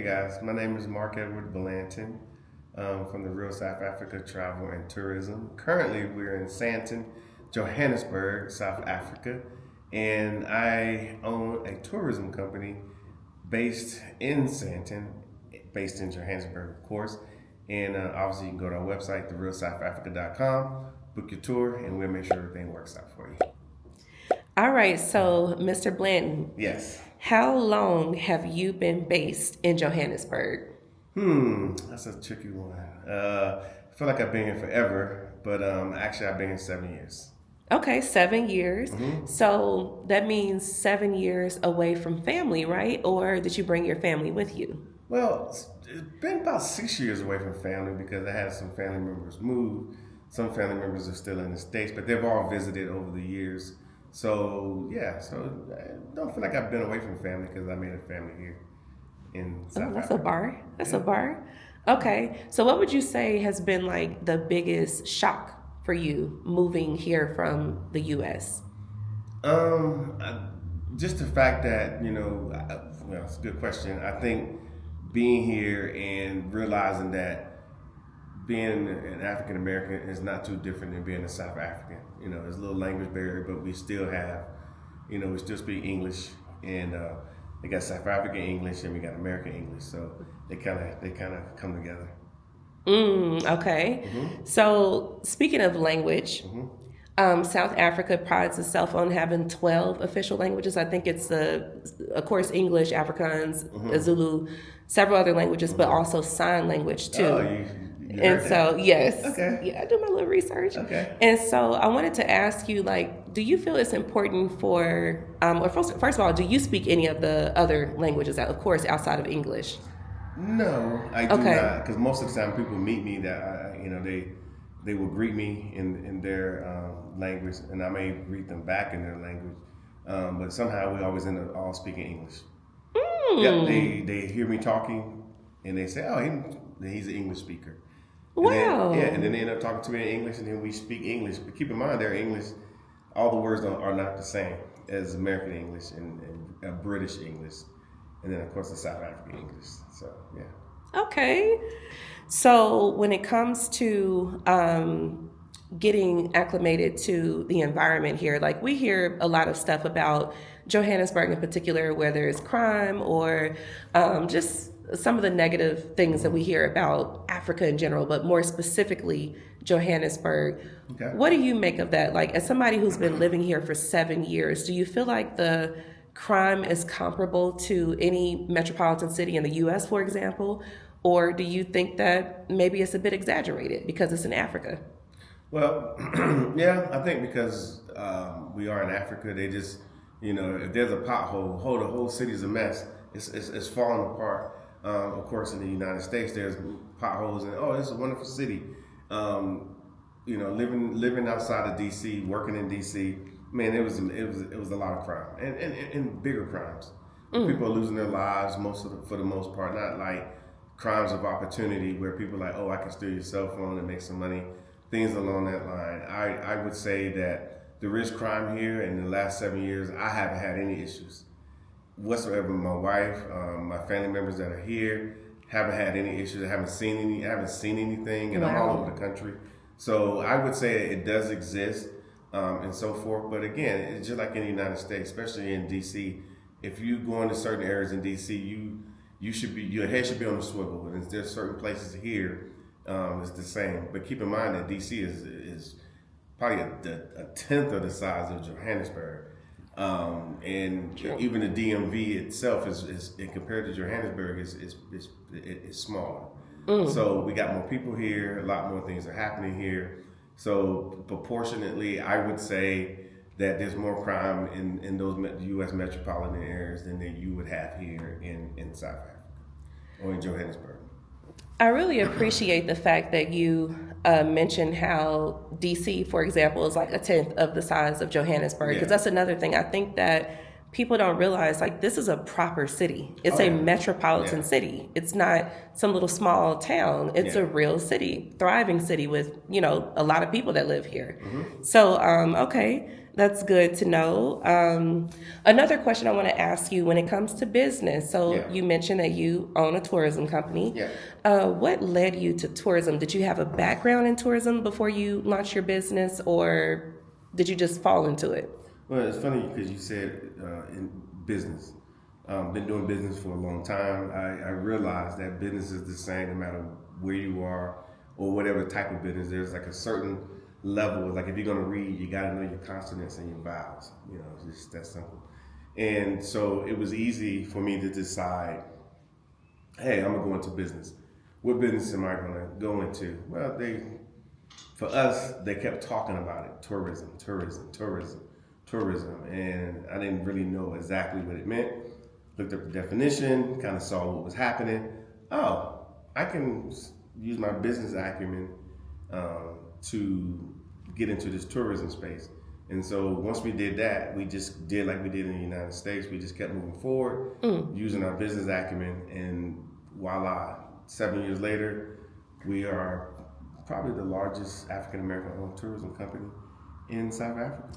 guys, my name is Mark Edward Blanton from the Real South Africa Travel and Tourism. Currently, we're in Sandton, Johannesburg, South Africa, and I own a tourism company based in Sandton, based in Johannesburg, of course. And obviously, you can go to our website, therealsouthafrica.com, book your tour, and we'll make sure everything works out for you. All right, so Mr. Blanton, Yes. how long have you been based in Johannesburg? That's a tricky one. I feel like I've been here forever, but actually I've been here 7 years. Okay, 7 years. So that means 7 years away from family, right? Or did you bring your family with you? Well, it's been about 6 years away from family because I had some family members move. Some family members are still in the States, but they've all visited over the years. So I don't feel like I've been away from family because I made a family here in South That's Africa. a bar. That's a bar. Okay, so what would you say has been like the biggest shock for you moving here from the U.S.? Just the fact that it's a good question. I think being here and realizing that being an African American is not too different than being a South African. There's a little language barrier, but we still have, we still speak English, and they got South African English and we got American English, so they kind of come together. Okay. So speaking of language, South Africa prides itself on having 12 official languages. I think it's of course, English, Afrikaans, Zulu, several other languages, but also sign language too. Oh, you And heard so, that. yes, Okay. yeah, I do my little research. Okay. And so, I wanted to ask you, like, do you feel it's important for, or first of all, do you speak any of the other languages, of course, outside of English? No, I do Okay. not, because most of the time people meet me that they will greet me in their language, and I may greet them back in their language. But somehow we always end up all speaking English. Yep, they hear me talking, and they say, "Oh, he's an English speaker." And Wow. and then they end up talking to me in English, and then we speak English. But keep in mind, their English, all the words are not the same as American English and British English, and then of course the South African English. So yeah. Okay. So when it comes to getting acclimated to the environment here, like we hear a lot of stuff about Johannesburg in particular, whether it's crime or just some of the negative things that we hear about Africa in general, but more specifically Johannesburg. Okay. What do you make of that? Like, as somebody who's been living here for 7 years, do you feel like the crime is comparable to any metropolitan city in the U.S., for example? Or do you think that maybe it's a bit exaggerated because it's in Africa? Well, yeah, I think because we are in Africa, they just, if there's a pothole, the whole city's a mess. It's falling apart. Of course, in the United States, there's potholes, and it's a wonderful city. Living outside of DC, working in DC, man, it was a lot of crime and bigger crimes. People are losing their lives for the most part, not like crimes of opportunity where people are like, oh, I can steal your cell phone and make some money, things along that line. I would say that there is crime here. In the last 7 years, I haven't had any issues whatsoever. My wife, my family members that are here haven't had any issues. I haven't seen anything, and I'm all over the country. So I would say it does exist, and so forth. But again, it's just like in the United States, especially in DC. If you go into certain areas in DC, your head should be on the swivel. And there's certain places here, it's the same. But keep in mind that DC is probably a tenth of the size of Johannesburg. And even the DMV itself is compared to Johannesburg is smaller. So we got more people here, a lot more things are happening here. So proportionately, I would say that there's more crime in those U.S. metropolitan areas than that you would have here in South Africa or in Johannesburg. I really appreciate the fact that you mentioned how DC, for example, is like a tenth of the size of Johannesburg, because that's another thing. I think that people don't realize, like, this is a proper city. It's a metropolitan city. It's not some little small town. It's a real city, thriving city with, a lot of people that live here. So, okay. That's good to know. Another question I want to ask you when it comes to business. So Yeah. you mentioned that you own a tourism company. Yeah. What led you to tourism? Did you have a background in tourism before you launched your business, or did you just fall into it? Well, it's funny because you said in business. Been doing business for a long time. I realized that business is the same no matter where you are or whatever type of business. There's like a certain level. Like if you're going to read, you got to know your consonants and your vowels. You know, it's just that simple. And so it was easy for me to decide, hey, I'm gonna go into business. What business am I gonna go into? Well, for us, they kept talking about it: tourism, tourism, tourism, tourism, and I didn't really know exactly what it meant. Looked up the definition, kind of saw what was happening. Oh, I can use my business acumen to get into this tourism space. And so once we did that, we just did like we did in the United States. We just kept moving forward, using our business acumen, and voila, 7 years later, we are probably the largest African American owned tourism company in South Africa.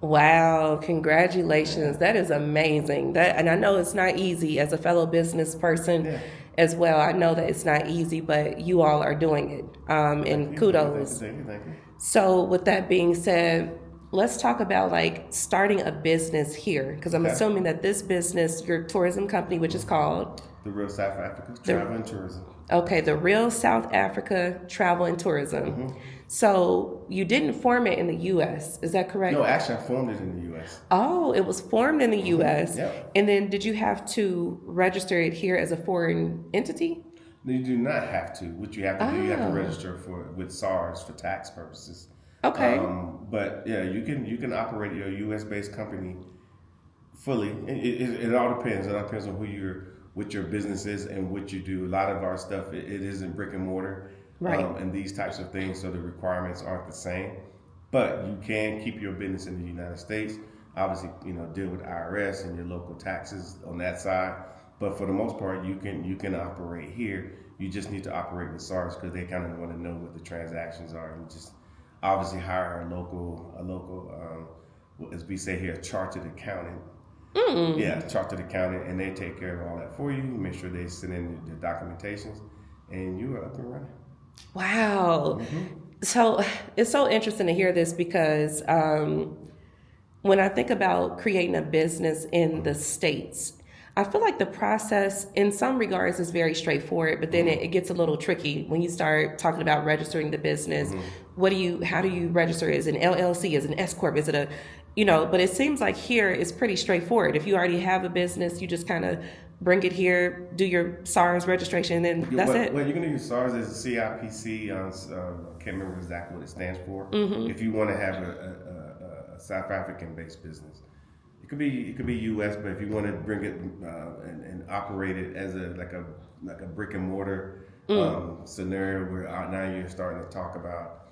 Wow, congratulations. That is amazing. That, and I know it's not easy as a fellow business person Yeah. as well. I know that it's not easy, but you all are doing it. And kudos. Thank you. So with that being said, let's talk about like starting a business here, because I'm Okay. assuming that this business, your tourism company, which is called The Real South Africa Travel and Tourism. the Real South Africa Travel and Tourism. So you didn't form it in the U.S., is that correct? No, actually, I formed it in the U.S. Oh, it was formed in the U.S. Yep. And then did you have to register it here as a foreign entity? You do not have to. What you have to do, you have to Oh. register with SARS for tax purposes. Okay. But yeah, you can operate your U.S. based company fully. It all depends. It all depends on what your business is and what you do. A lot of our stuff it isn't brick and mortar, Right. And these types of things, so the requirements aren't the same. But you can keep your business in the United States. Obviously, deal with IRS and your local taxes on that side. But for the most part, you can operate here. You just need to operate with SARS because they kind of want to know what the transactions are, and just obviously hire a local, as we say here, chartered accountant. Yeah, chartered accountant, and they take care of all that for you. Make sure they send in the documentations, and you are up and running. Wow. So it's so interesting to hear this because when I think about creating a business in the States, I feel like the process in some regards is very straightforward, but then it gets a little tricky when you start talking about registering the business. How do you register? Is it an LLC? Is it an S Corp? Is it but it seems like here it's pretty straightforward. If you already have a business, you just kind of bring it here, do your SARS registration, and then that's it. Well, you're going to use SARS as a CIPC. I can't remember exactly what it stands for. If you want to have a South African-based business, it could be U.S., but if you want to bring it and operate it as a brick and mortar scenario, where now you're starting to talk about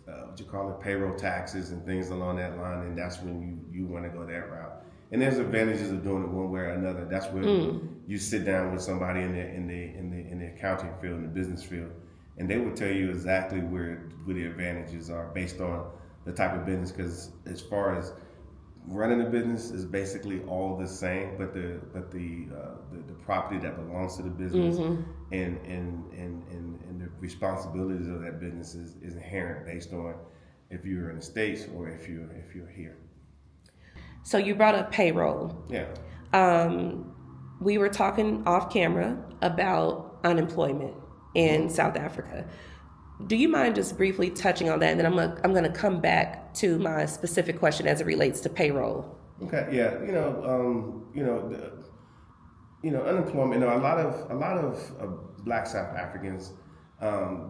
what you call it, payroll taxes and things along that line, and that's when you want to go that route. And there's advantages of doing it one way or another. That's when you sit down with somebody in the accounting field, in the business field, and they will tell you exactly where the advantages are based on the type of business. Because as far as running a business is basically all the same, but the property that belongs to the business and the responsibilities of that business is inherent based on if you're in the States or if you're here. So you brought up payroll. Yeah. We were talking off camera about unemployment in South Africa. Do you mind just briefly touching on that? And then I'm gonna come back to my specific question as it relates to payroll. Okay. Yeah. Unemployment. A lot of Black South Africans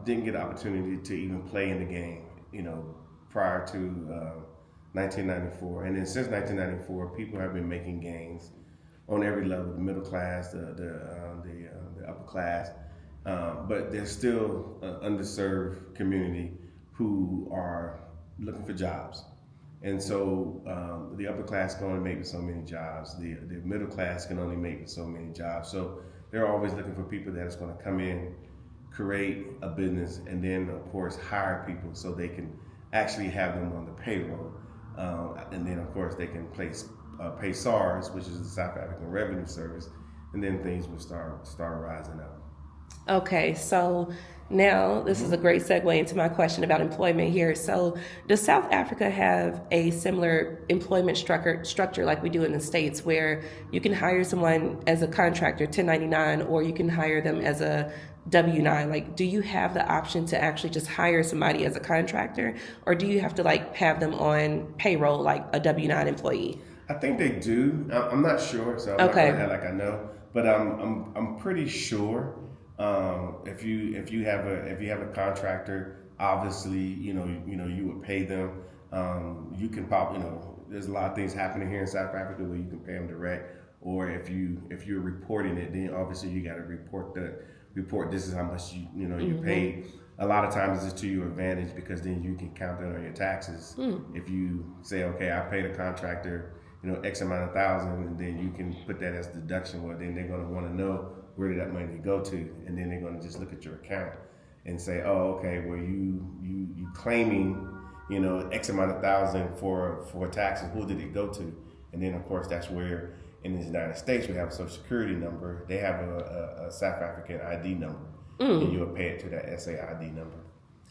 didn't get the opportunity to even play in the game. Prior to 1994, and then since 1994, people have been making gains on every level: the middle class, the upper class. But there's still an underserved community who are looking for jobs. And so the upper class can only make so many jobs. The middle class can only make so many jobs. So they're always looking for people that's going to come in, create a business, and then, of course, hire people so they can actually have them on the payroll. and then of course they can pay SARS, which is the South African Revenue Service, and then things will start rising up. Okay, so now this is a great segue into my question about employment here. So, does South Africa have a similar employment structure like we do in the States, where you can hire someone as a contractor, 1099, or you can hire them as a W-9? Like, do you have the option to actually just hire somebody as a contractor, or do you have to like have them on payroll like a W-9 employee? I think they do. I'm not sure, so I'm not gonna act like I know, but I'm pretty sure. If you have a contractor, obviously you would pay them. You can there's a lot of things happening here in South Africa where you can pay them direct, or if you're reporting it, then obviously you got to report this is how much you paid. A lot of times it's to your advantage because then you can count that on your taxes. If you say, okay, I paid a contractor X amount of thousand, and then you can put that as deduction. Well, then they're going to want to know where did that money go to, and then they're going to just look at your account and say, oh, okay, well you claiming X amount of thousand for taxes. Who did it go to? And then of course that's where in the United States we have a Social Security number. They have a South African ID number, and you'll pay it to that SAID number.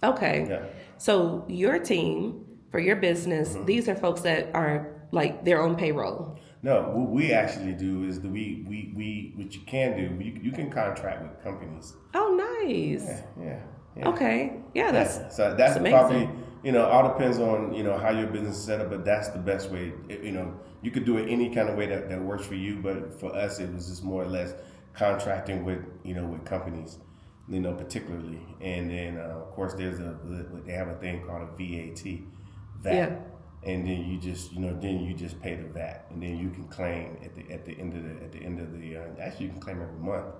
Okay. Yeah. So your team for your business, these are folks that are like their own payroll. No, what we actually do is what you can do, you can contract with companies. Oh, nice. Yeah. Okay. Yeah, that's amazing. Probably, all depends on, how your business is set up, but that's the best way. You could do it any kind of way that works for you, but for us, it was just more or less contracting with, with companies, particularly. And then, of course, they have a thing called a VAT. Yeah. And then you just pay the VAT, and then you can claim at the end of the actually you can claim every month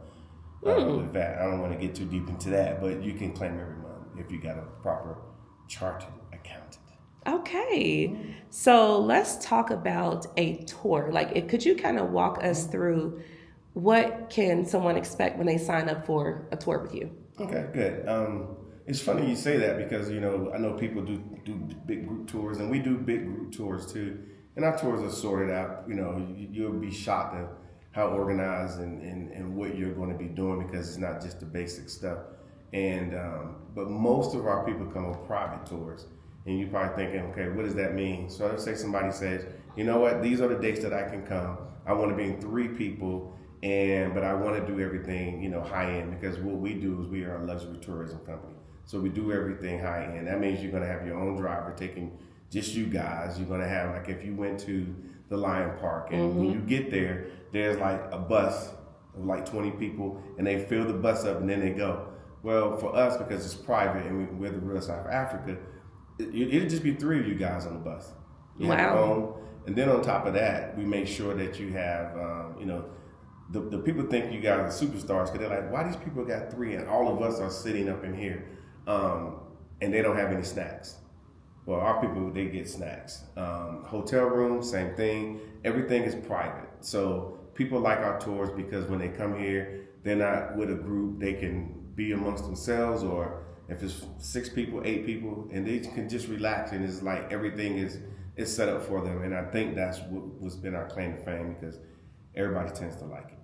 with VAT. I don't want to get too deep into that, but you can claim every month if you got a proper chartered accountant. Okay, so let's talk about a tour. Like, could you kind of walk us through what can someone expect when they sign up for a tour with you? Okay, good. It's funny you say that because, I know people do big group tours, and we do big group tours too. And our tours are sorted out. You'll be shocked at how organized and what you're going to be doing, because it's not just the basic stuff. And but most of our people come on private tours. And you're probably thinking, okay, what does that mean? So let's say somebody says, you know what, these are the dates that I can come. I want to bring 3 people, but I want to do everything, high end, because what we do is we are a luxury tourism company. So we do everything high end. That means you're going to have your own driver taking just you guys. You're going to have, like, if you went to the Lion Park, and when you get there, there's like a bus of like 20 people, and they fill the bus up and then they go. Well, for us, because it's private and we're the real South Africa, it'll just be 3 of you guys on the bus. You have your own, and then on top of that, we make sure that you have, the people think you guys are superstars because they're like, why these people got 3 and all of us are sitting up in here, and they don't have any snacks. Well, our people, they get snacks. Hotel room, same thing. Everything is private. So people like our tours because when they come here, they're not with a group. They can be amongst themselves, or if it's 6 people, 8 people, and they can just relax, and it's like everything is set up for them. And I think that's what's been our claim to fame, because everybody tends to like it.